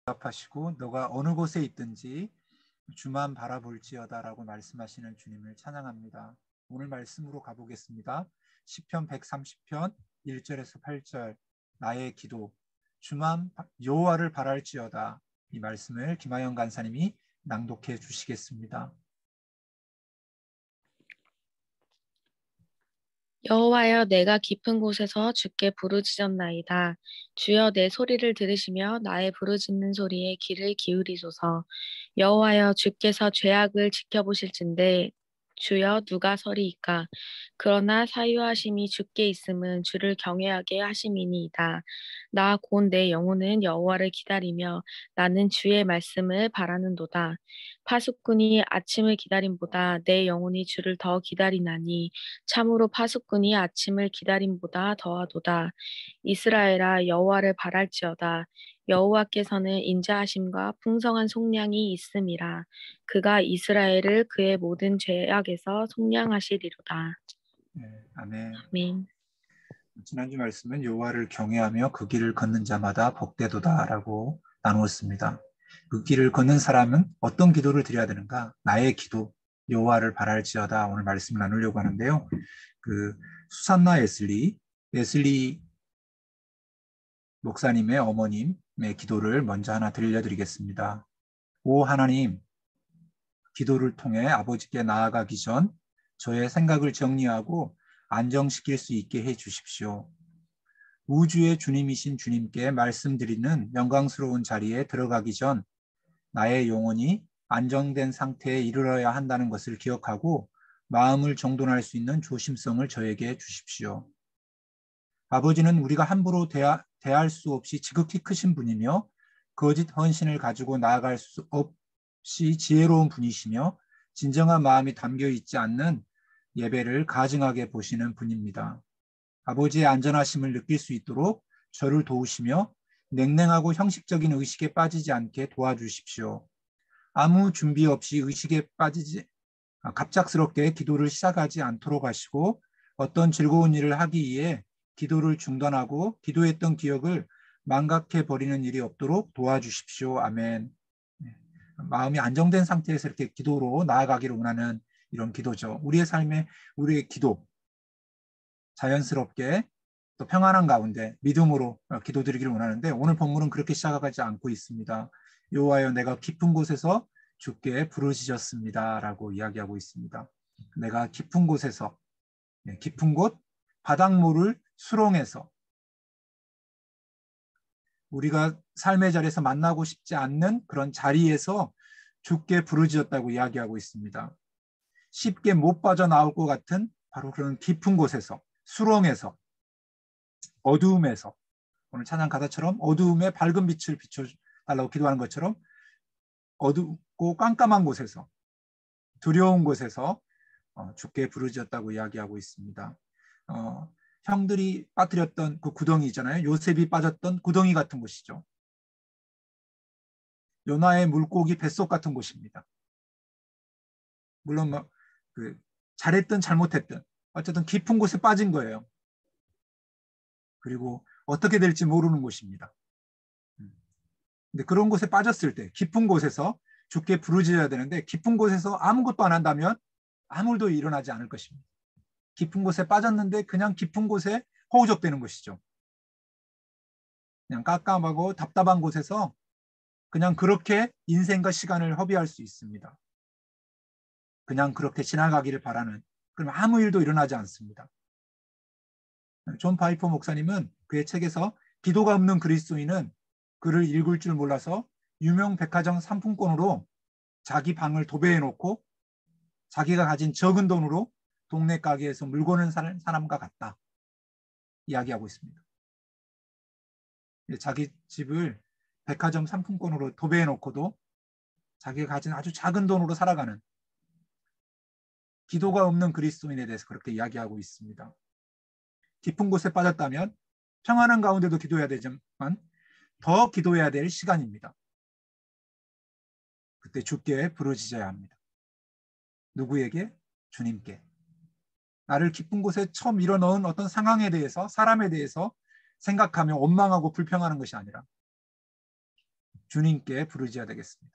하시고 너가 어느 곳에 있든지 주만 바라볼지어다라고 말씀하시는 주님을 찬양합니다. 오늘 말씀으로 가보겠습니다. 시편 130편 1절에서 8절 나의 기도 주만 여호와를 바랄지어다. 이 말씀을 김하영 간사님이 낭독해 주시겠습니다. 여호와여, 내가 깊은 곳에서 주께 부르짖었나이다. 주여, 내 소리를 들으시며 나의 부르짖는 소리에 귀를 기울이소서. 여호와여, 주께서 죄악을 지켜보실진데 주여, 누가 서리이까? 그러나 사유하심이 주께 있음은 주를 경외하게 하심이니이다. 나 곧 내 영혼은 여호와를 기다리며 나는 주의 말씀을 바라는도다. 파수꾼이 아침을 기다림보다 내 영혼이 주를 더 기다리나니 참으로 파수꾼이 아침을 기다림보다 더하도다. 이스라엘아, 여호와를 바랄지어다. 여호와께서는 인자하심과 풍성한 속량이 있음이라. 그가 이스라엘을 그의 모든 죄악에서 속량하시리로다. 아멘. 아멘. 지난주 말씀은 여호와를 경외하며 그 길을 걷는 자마다 복되도다라고 나누었습니다. 그 길을 걷는 사람은 어떤 기도를 드려야 되는가? 나의 기도, 여호와를 바랄지어다. 오늘 말씀을 나누려고 하는데요. 그 수산나 에슬리 목사님의 어머님의 기도를 먼저 하나 들려드리겠습니다. 오 하나님, 기도를 통해 아버지께 나아가기 전 저의 생각을 정리하고 안정시킬 수 있게 해 주십시오. 우주의 주님이신 주님께 말씀드리는 영광스러운 자리에 들어가기 전 나의 영혼이 안정된 상태에 이르러야 한다는 것을 기억하고 마음을 정돈할 수 있는 조심성을 저에게 주십시오. 아버지는 우리가 함부로 대할 수 없이 지극히 크신 분이며 거짓 헌신을 가지고 나아갈 수 없이 지혜로운 분이시며 진정한 마음이 담겨 있지 않는 예배를 가증하게 보시는 분입니다. 아버지의 안전하심을 느낄 수 있도록 저를 도우시며 냉랭하고 형식적인 의식에 빠지지 않게 도와주십시오. 아무 준비 없이 의식에 빠지지 갑작스럽게 기도를 시작하지 않도록 하시고 어떤 즐거운 일을 하기 위해 기도를 중단하고 기도했던 기억을 망각해 버리는 일이 없도록 도와주십시오. 아멘. 마음이 안정된 상태에서 이렇게 기도로 나아가기를 원하는 이런 기도죠. 우리의 삶에 우리의 기도 자연스럽게 또 평안한 가운데 믿음으로 기도드리기를 원하는데 오늘 본문은 그렇게 시작하지 않고 있습니다. 여호와여, 내가 깊은 곳에서 주께 부르짖었습니다 라고 이야기하고 있습니다. 내가 깊은 곳에서, 깊은 곳 바닥모를 수렁에서 우리가 삶의 자리에서 만나고 싶지 않는 그런 자리에서 주께 부르짖었다고 이야기하고 있습니다. 쉽게 못 빠져나올 것 같은 바로 그런 깊은 곳에서, 수렁에서, 어두움에서, 오늘 찬양 가사처럼 어두움에 밝은 빛을 비춰달라고 기도하는 것처럼 어둡고 깜깜한 곳에서, 두려운 곳에서 주께 부르짖었다고 이야기하고 있습니다. 형들이 빠뜨렸던 그 구덩이 있잖아요. 요셉이 빠졌던 구덩이 같은 곳이죠. 요나의 물고기 뱃속 같은 곳입니다. 물론 잘했든 잘못했든 어쨌든 깊은 곳에 빠진 거예요. 그리고 어떻게 될지 모르는 곳입니다. 근데 그런 곳에 빠졌을 때 깊은 곳에서 주께 부르짖어야 되는데 깊은 곳에서 아무것도 안 한다면 아무 일도 일어나지 않을 것입니다. 깊은 곳에 빠졌는데 그냥 깊은 곳에 허우적대는 것이죠. 그냥 깜깜하고 답답한 곳에서 그냥 그렇게 인생과 시간을 허비할 수 있습니다. 그냥 그렇게 지나가기를 바라는, 그럼 아무 일도 일어나지 않습니다. 존 파이퍼 목사님은 그의 책에서 기도가 없는 그리스도인은 글을 읽을 줄 몰라서 유명 백화점 상품권으로 자기 방을 도배해 놓고 자기가 가진 적은 돈으로 동네 가게에서 물건을 사는 사람과 같다 이야기하고 있습니다. 자기 집을 백화점 상품권으로 도배해 놓고도 자기가 가진 아주 작은 돈으로 살아가는 기도가 없는 그리스도인에 대해서 그렇게 이야기하고 있습니다. 깊은 곳에 빠졌다면 평안한 가운데도 기도해야 되지만 더 기도해야 될 시간입니다. 그때 주께 부르짖어야 합니다. 누구에게? 주님께. 나를 깊은 곳에 처음 밀어넣은 어떤 상황에 대해서, 사람에 대해서 생각하며 원망하고 불평하는 것이 아니라 주님께 부르짖어야 되겠습니다.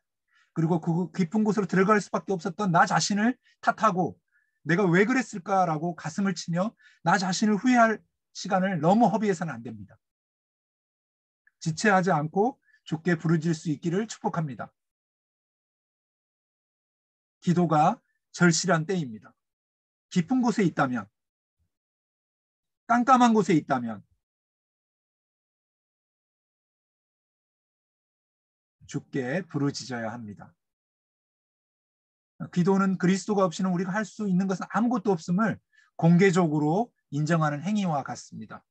그리고 그 깊은 곳으로 들어갈 수밖에 없었던 나 자신을 탓하고 내가 왜 그랬을까라고 가슴을 치며 나 자신을 후회할 시간을 너무 허비해서는 안 됩니다. 지체하지 않고 주께 부르짖을 수 있기를 축복합니다. 기도가 절실한 때입니다. 깊은 곳에 있다면, 깜깜한 곳에 있다면 주께 부르짖어야 합니다. 기도는 그리스도가 없이는 우리가 할 수 있는 것은 아무것도 없음을 공개적으로 인정하는 행위와 같습니다.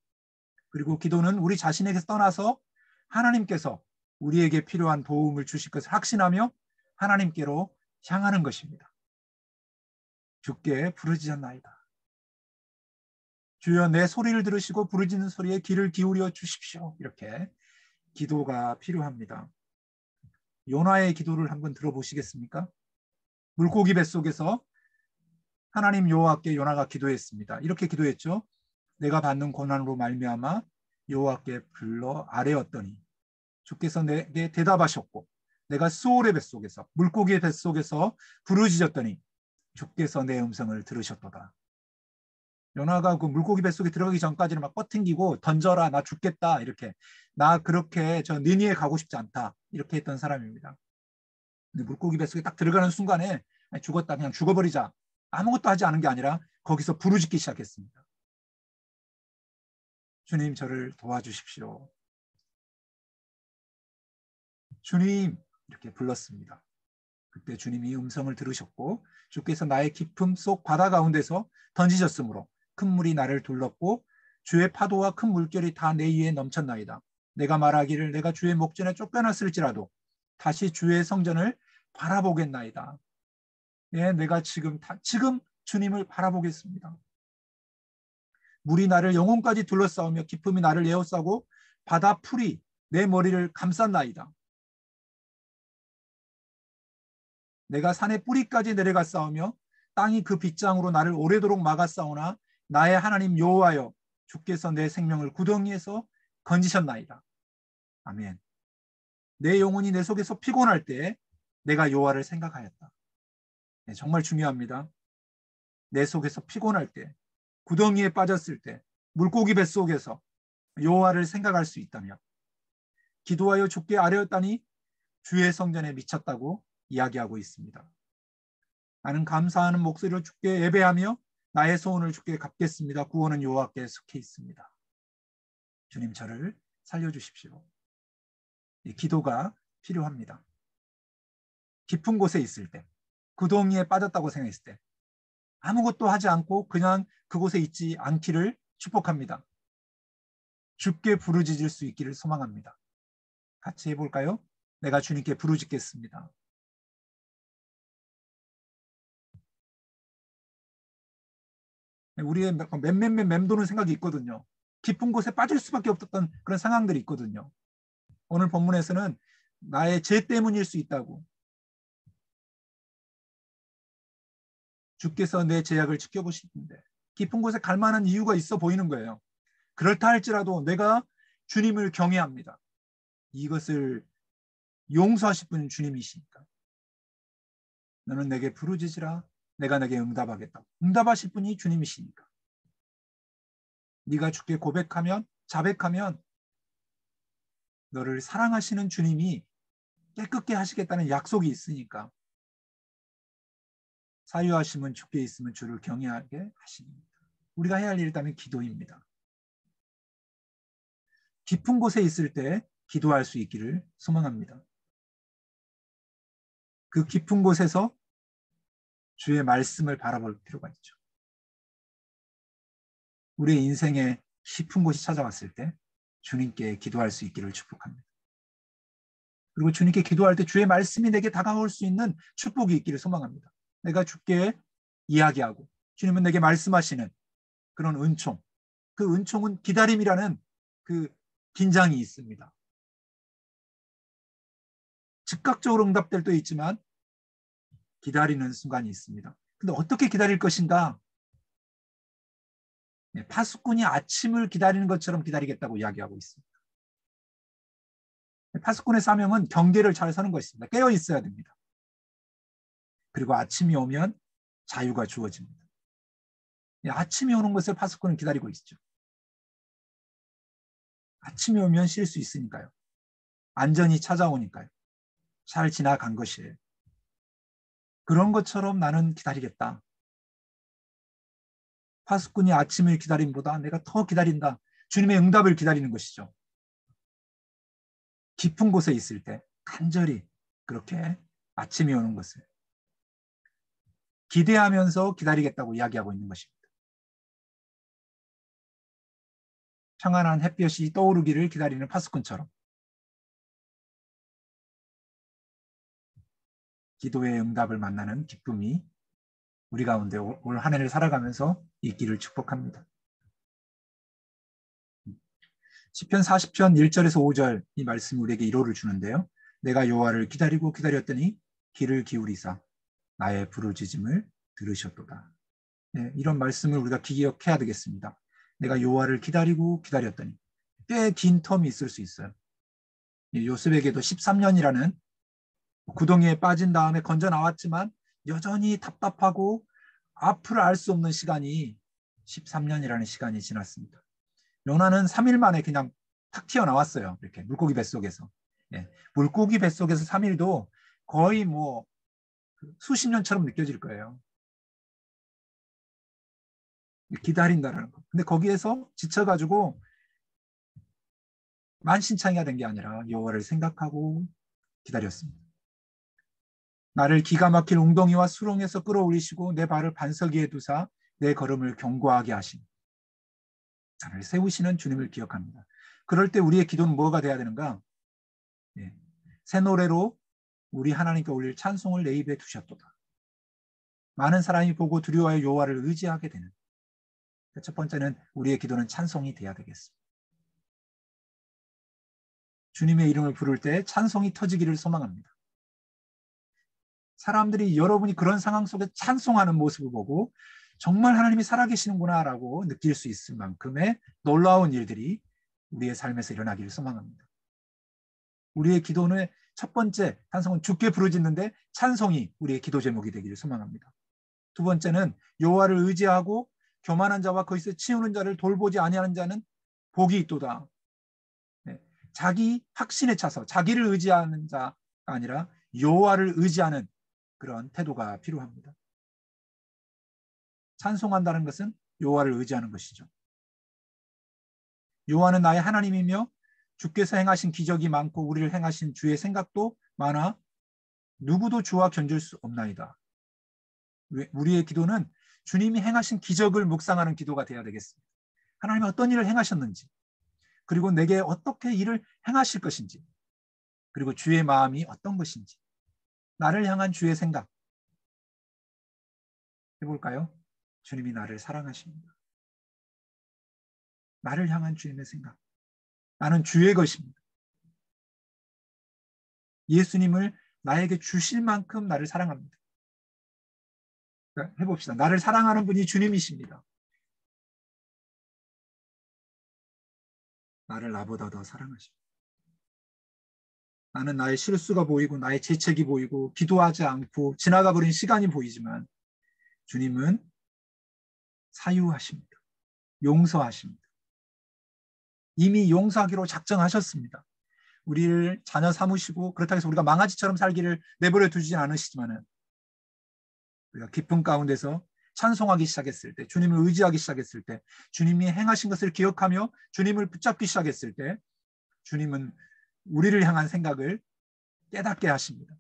그리고 기도는 우리 자신에게서 떠나서 하나님께서 우리에게 필요한 도움을 주실 것을 확신하며 하나님께로 향하는 것입니다. 주께 부르짖었나이다. 주여 내 소리를 들으시고 부르짖는 소리에 귀를 기울여 주십시오. 이렇게 기도가 필요합니다. 요나의 기도를 한번 들어보시겠습니까? 물고기 뱃속에서 하나님 여호와께 요나가 기도했습니다. 이렇게 기도했죠. 내가 받는 고난으로 말미암아 여호와께 불러 아뢰었더니 주께서 내게 대답하셨고 내가 수올의 뱃속에서 물고기의 뱃속에서 부르짖었더니 주께서 내 음성을 들으셨도다. 요나가 그 물고기 뱃속에 들어가기 전까지는 막 뻗팅기고 던져라 나 죽겠다 이렇게 나 그렇게 저 니니에 가고 싶지 않다 이렇게 했던 사람입니다. 근데 물고기 뱃속에 딱 들어가는 순간에 죽었다 그냥 죽어버리자 아무것도 하지 않은 게 아니라 거기서 부르짖기 시작했습니다. 주님 저를 도와주십시오. 주님 이렇게 불렀습니다. 그때 주님이 음성을 들으셨고 주께서 나의 깊음 속 바다 가운데서 던지셨으므로 큰 물이 나를 둘렀고 주의 파도와 큰 물결이 다 내 위에 넘쳤나이다. 내가 말하기를 내가 주의 목전에 쫓겨났을지라도 다시 주의 성전을 바라보겠나이다. 예, 내가 지금 주님을 바라보겠습니다. 물이 나를 영혼까지 둘러싸우며 깊음이 나를 에워싸고 바다 풀이 내 머리를 감쌌나이다. 내가 산의 뿌리까지 내려가 싸우며 땅이 그 빗장으로 나를 오래도록 막아 싸우나 나의 하나님 여호와여 주께서 내 생명을 구덩이에서 건지셨나이다. 아멘. 내 영혼이 내 속에서 피곤할 때 내가 여호와를 생각하였다. 네, 정말 중요합니다. 내 속에서 피곤할 때, 구덩이에 빠졌을 때, 물고기 뱃속에서 여호와를 생각할 수 있다며 기도하여 주께 아뢰었다니 주의 성전에 미쳤다고 이야기하고 있습니다. 나는 감사하는 목소리로 주께 예배하며 나의 소원을 주께 갚겠습니다. 구원은 여호와께 속해 있습니다. 주님 저를 살려주십시오. 이 기도가 필요합니다. 깊은 곳에 있을 때, 구덩이에 빠졌다고 생각했을 때 아무것도 하지 않고 그냥 그곳에 있지 않기를 축복합니다. 주께 부르짖을 수 있기를 소망합니다. 같이 해볼까요? 내가 주님께 부르짖겠습니다. 우리의 맴도는 생각이 있거든요. 깊은 곳에 빠질 수밖에 없었던 그런 상황들이 있거든요. 오늘 본문에서는 나의 죄 때문일 수 있다고 주께서 내 죄악을 지켜보시는데 깊은 곳에 갈 만한 이유가 있어 보이는 거예요. 그렇다 할지라도 내가 주님을 경외합니다. 이것을 용서하실 분은 주님이시니까. 너는 내게 부르짖으라 내가 내게 응답하겠다. 응답하실 분이 주님이시니까. 네가 주께 고백하면 자백하면 너를 사랑하시는 주님이 깨끗게 하시겠다는 약속이 있으니까 사유하심은 주께 있으면 주를 경외하게 하십니다. 우리가 해야 할 일이 있다면 기도입니다. 깊은 곳에 있을 때 기도할 수 있기를 소망합니다. 그 깊은 곳에서 주의 말씀을 바라볼 필요가 있죠. 우리의 인생에 깊은 곳이 찾아왔을 때 주님께 기도할 수 있기를 축복합니다. 그리고 주님께 기도할 때 주의 말씀이 내게 다가올 수 있는 축복이 있기를 소망합니다. 내가 주께 이야기하고 주님은 내게 말씀하시는 그런 은총, 그 은총은 기다림이라는 그 긴장이 있습니다. 즉각적으로 응답될 때도 있지만 기다리는 순간이 있습니다. 근데 어떻게 기다릴 것인가? 파수꾼이 아침을 기다리는 것처럼 기다리겠다고 이야기하고 있습니다. 파수꾼의 사명은 경계를 잘 서는 것입니다. 깨어 있어야 됩니다. 그리고 아침이 오면 자유가 주어집니다. 아침이 오는 것을 파수꾼은 기다리고 있죠. 아침이 오면 쉴 수 있으니까요. 안전이 찾아오니까요. 잘 지나간 것이에요. 그런 것처럼 나는 기다리겠다. 파수꾼이 아침을 기다림보다 내가 더 기다린다. 주님의 응답을 기다리는 것이죠. 깊은 곳에 있을 때 간절히 그렇게 아침이 오는 것을 기대하면서 기다리겠다고 이야기하고 있는 것입니다. 평안한 햇볕이 떠오르기를 기다리는 파수꾼처럼 기도의 응답을 만나는 기쁨이 우리 가운데 올 한 해를 살아가면서 있기를 축복합니다. 시편 40편 1절에서 5절 이 말씀이 우리에게 위로를 주는데요. 내가 여호와를 기다리고 기다렸더니 귀를 기울이사 나의 부르짖음을 들으셨도다. 네, 이런 말씀을 우리가 기억해야 되겠습니다. 내가 여호와를 기다리고 기다렸더니 꽤 긴 텀이 있을 수 있어요. 요셉에게도 13년이라는 구덩이에 빠진 다음에 건져 나왔지만 여전히 답답하고 앞을 알 수 없는 시간이 13년이라는 시간이 지났습니다. 요나는 3일 만에 그냥 탁 튀어나왔어요. 이렇게 물고기 뱃속에서. 예, 물고기 뱃속에서 3일도 거의 뭐 수십 년처럼 느껴질 거예요. 기다린다라는 거. 근데 거기에서 지쳐가지고 만신창이가 된 게 아니라 여호와를 생각하고 기다렸습니다. 나를 기가 막힐 웅덩이와 수렁에서 끌어올리시고 내 발을 반석 위에 두사 내 걸음을 견고하게 하신 나를 세우시는 주님을 기억합니다. 그럴 때 우리의 기도는 뭐가 돼야 되는가? 예, 새 노래로 우리 하나님께 올릴 찬송을 내 입에 두셨도다. 많은 사람이 보고 두려워하여 여호와를 의지하게 되는. 첫 번째는 우리의 기도는 찬송이 돼야 되겠습니다. 주님의 이름을 부를 때 찬송이 터지기를 소망합니다. 사람들이 여러분이 그런 상황 속에 찬송하는 모습을 보고 정말 하나님이 살아계시는구나라고 느낄 수 있을 만큼의 놀라운 일들이 우리의 삶에서 일어나기를 소망합니다. 우리의 기도는 첫 번째 찬송은 주께 부르짖는데 찬송이 우리의 기도 제목이 되기를 소망합니다. 두 번째는 여호와를 의지하고 교만한 자와 거기서 치우는 자를 돌보지 아니하는 자는 복이 있도다. 네. 자기 확신에 차서 자기를 의지하는 자가 아니라 여호와를 의지하는 그런 태도가 필요합니다. 찬송한다는 것은 여호와를 의지하는 것이죠. 여호와는 나의 하나님이며 주께서 행하신 기적이 많고 우리를 행하신 주의 생각도 많아 누구도 주와 견줄 수 없나이다. 우리의 기도는 주님이 행하신 기적을 묵상하는 기도가 되어야 되겠습니다. 하나님이 어떤 일을 행하셨는지, 그리고 내게 어떻게 일을 행하실 것인지, 그리고 주의 마음이 어떤 것인지, 나를 향한 주의 생각 해볼까요? 주님이 나를 사랑하십니다. 나를 향한 주님의 생각. 나는 주의 것입니다. 예수님을 나에게 주실 만큼 나를 사랑합니다. 그러니까 해봅시다. 나를 사랑하는 분이 주님이십니다. 나를 나보다 더 사랑하십니다. 나는 나의 실수가 보이고 나의 죄책이 보이고 기도하지 않고 지나가 버린 시간이 보이지만 주님은 사유하십니다. 용서하십니다. 이미 용서하기로 작정하셨습니다. 우리를 자녀 삼으시고 그렇다고 해서 우리가 망아지처럼 살기를 내버려 두지 않으시지만 우리가 기쁨 가운데서 찬송하기 시작했을 때, 주님을 의지하기 시작했을 때, 주님이 행하신 것을 기억하며 주님을 붙잡기 시작했을 때 주님은 우리를 향한 생각을 깨닫게 하십니다.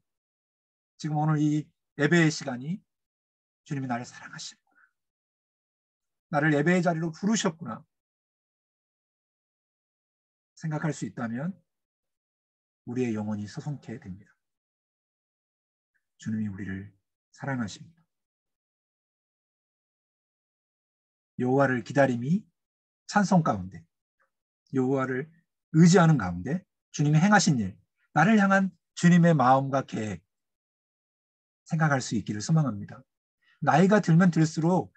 지금 오늘 이 예배의 시간이 주님이 나를 사랑하시는구나. 나를 예배의 자리로 부르셨구나. 생각할 수 있다면 우리의 영혼이 서성케 됩니다. 주님이 우리를 사랑하십니다. 여호와를 기다림이 찬송 가운데, 여호와를 의지하는 가운데 주님이 행하신 일, 나를 향한 주님의 마음과 계획 생각할 수 있기를 소망합니다. 나이가 들면 들수록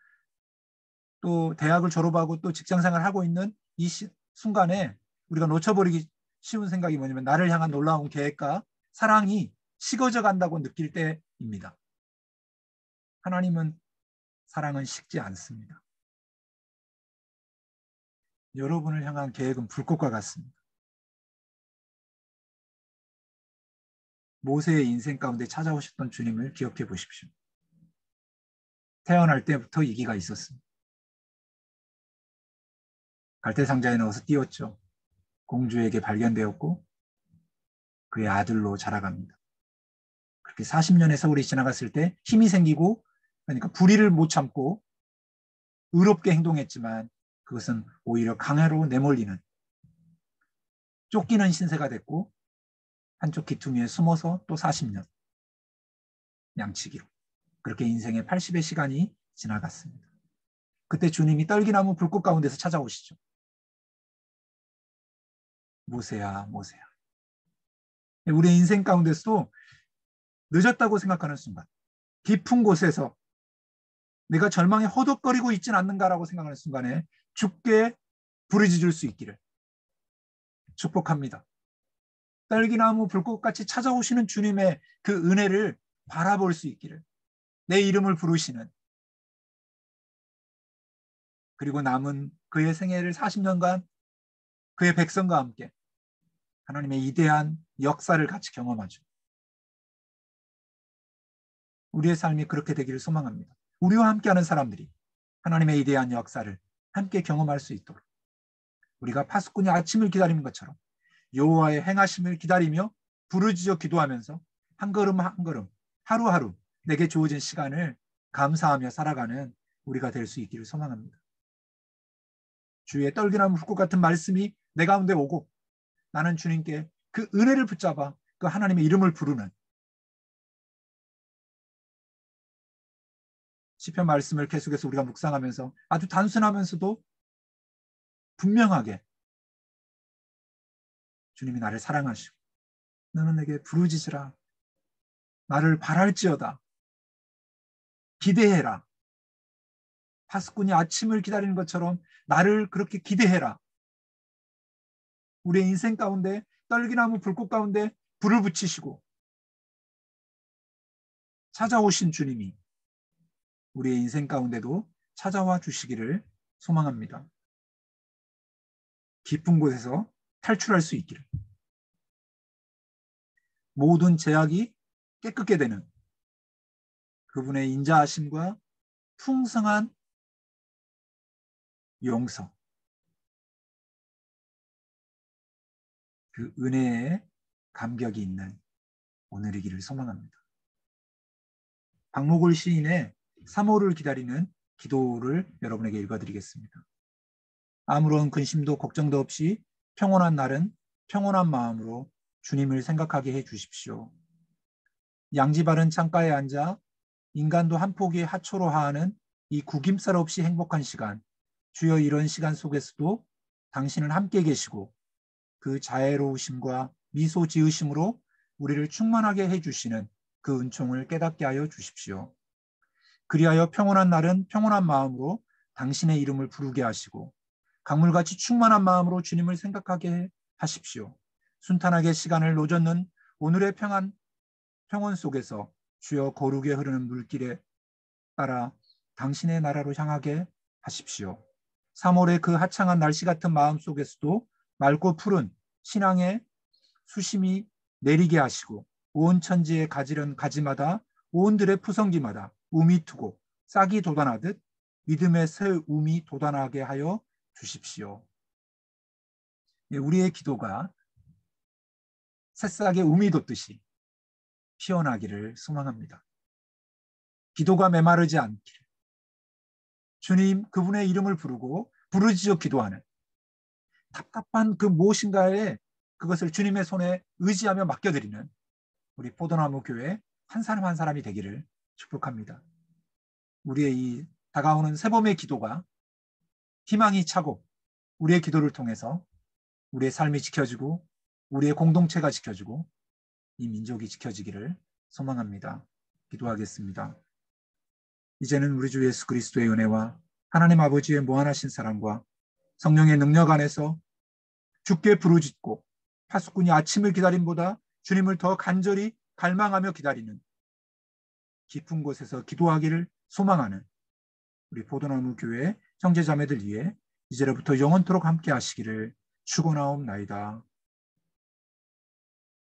또 대학을 졸업하고 또 직장생활을 하고 있는 이 순간에 우리가 놓쳐버리기 쉬운 생각이 뭐냐면 나를 향한 놀라운 계획과 사랑이 식어져 간다고 느낄 때입니다. 하나님은 사랑은 식지 않습니다. 여러분을 향한 계획은 불꽃과 같습니다. 모세의 인생 가운데 찾아오셨던 주님을 기억해 보십시오. 태어날 때부터 이기가 있었습니다. 갈대상자에 넣어서 띄웠죠. 공주에게 발견되었고 그의 아들로 자라갑니다. 그렇게 40년의 세월이 지나갔을 때 힘이 생기고, 그러니까 불의를 못 참고 의롭게 행동했지만 그것은 오히려 강화로 내몰리는, 쫓기는 신세가 됐고 한쪽 귀퉁이에 숨어서 또 40년 양치기로, 그렇게 인생의 80의 시간이 지나갔습니다. 그때 주님이 떨기나무 불꽃 가운데서 찾아오시죠. 모세야, 모세야. 우리의 인생 가운데서도 늦었다고 생각하는 순간, 깊은 곳에서 내가 절망에 허덕거리고 있진 않는가라고 생각하는 순간에 주께 부르짖을 수 있기를 축복합니다. 떨기나무 불꽃같이 찾아오시는 주님의 그 은혜를 바라볼 수 있기를, 내 이름을 부르시는, 그리고 남은 그의 생애를 40년간 그의 백성과 함께 하나님의 위대한 역사를 같이 경험하죠. 우리의 삶이 그렇게 되기를 소망합니다. 우리와 함께하는 사람들이 하나님의 위대한 역사를 함께 경험할 수 있도록, 우리가 파수꾼이 아침을 기다리는 것처럼 여호와의 행하심을 기다리며 부르짖어 기도하면서 한 걸음 한 걸음, 하루하루 내게 주어진 시간을 감사하며 살아가는 우리가 될 수 있기를 소망합니다. 주의 떨기나무 불꽃 같은 말씀이 내 가운데 오고 나는 주님께 그 은혜를 붙잡아 그 하나님의 이름을 부르는, 시편 말씀을 계속해서 우리가 묵상하면서 아주 단순하면서도 분명하게 주님이 나를 사랑하시고 너는 내게 부르짖으라, 나를 바랄지어다, 기대해라, 파수꾼이 아침을 기다리는 것처럼 나를 그렇게 기대해라. 우리의 인생 가운데 떨기나무 불꽃 가운데 불을 붙이시고 찾아오신 주님이 우리의 인생 가운데도 찾아와 주시기를 소망합니다. 깊은 곳에서 탈출할 수 있기를, 모든 제약이 깨끗게 되는 그분의 인자하심과 풍성한 용서, 그 은혜에 감격이 있는 오늘이기를 소망합니다. 박목월 시인의 3호를 기다리는 기도를 여러분에게 읽어드리겠습니다. 아무런 근심도 걱정도 없이 평온한 날은 평온한 마음으로 주님을 생각하게 해 주십시오. 양지 바른 창가에 앉아 인간도 한 포기 하초로 하하는 이 구김살 없이 행복한 시간, 주여 이런 시간 속에서도 당신은 함께 계시고 그 자애로우심과 미소 지으심으로 우리를 충만하게 해주시는 그 은총을 깨닫게 하여 주십시오. 그리하여 평온한 날은 평온한 마음으로 당신의 이름을 부르게 하시고 강물같이 충만한 마음으로 주님을 생각하게 하십시오. 순탄하게 시간을 노젓는 오늘의 평온 속에서 주여 거룩에 흐르는 물길에 따라 당신의 나라로 향하게 하십시오. 3월의 그 하창한 날씨 같은 마음 속에서도 맑고 푸른 신앙의 수심이 내리게 하시고 온 천지에 가지런 가지마다 온들의 푸성기마다 움이 트고 싹이 돋아나듯 믿음의 새 움이 돋아나게 하여 주십시오. 우리의 기도가 새싹의 움이 돋듯이 피어나기를 소망합니다. 기도가 메마르지 않기를, 주님 그분의 이름을 부르고 부르짖어 기도하는 답답한 그 무엇인가에 그것을 주님의 손에 의지하며 맡겨드리는 우리 포도나무 교회 한 사람 한 사람이 되기를 축복합니다. 우리의 이 다가오는 새봄의 기도가 희망이 차고 우리의 기도를 통해서 우리의 삶이 지켜지고 우리의 공동체가 지켜지고 이 민족이 지켜지기를 소망합니다. 기도하겠습니다. 이제는 우리 주 예수 그리스도의 은혜와 하나님 아버지의 무한하신 사랑과 성령의 능력 안에서 주께 부르짖고 파수꾼이 아침을 기다림보다 주님을 더 간절히 갈망하며 기다리는, 깊은 곳에서 기도하기를 소망하는 우리 포도나무 교회 형제자매들 위해 이제로부터 영원토록 함께 하시기를 축원하옵나이다.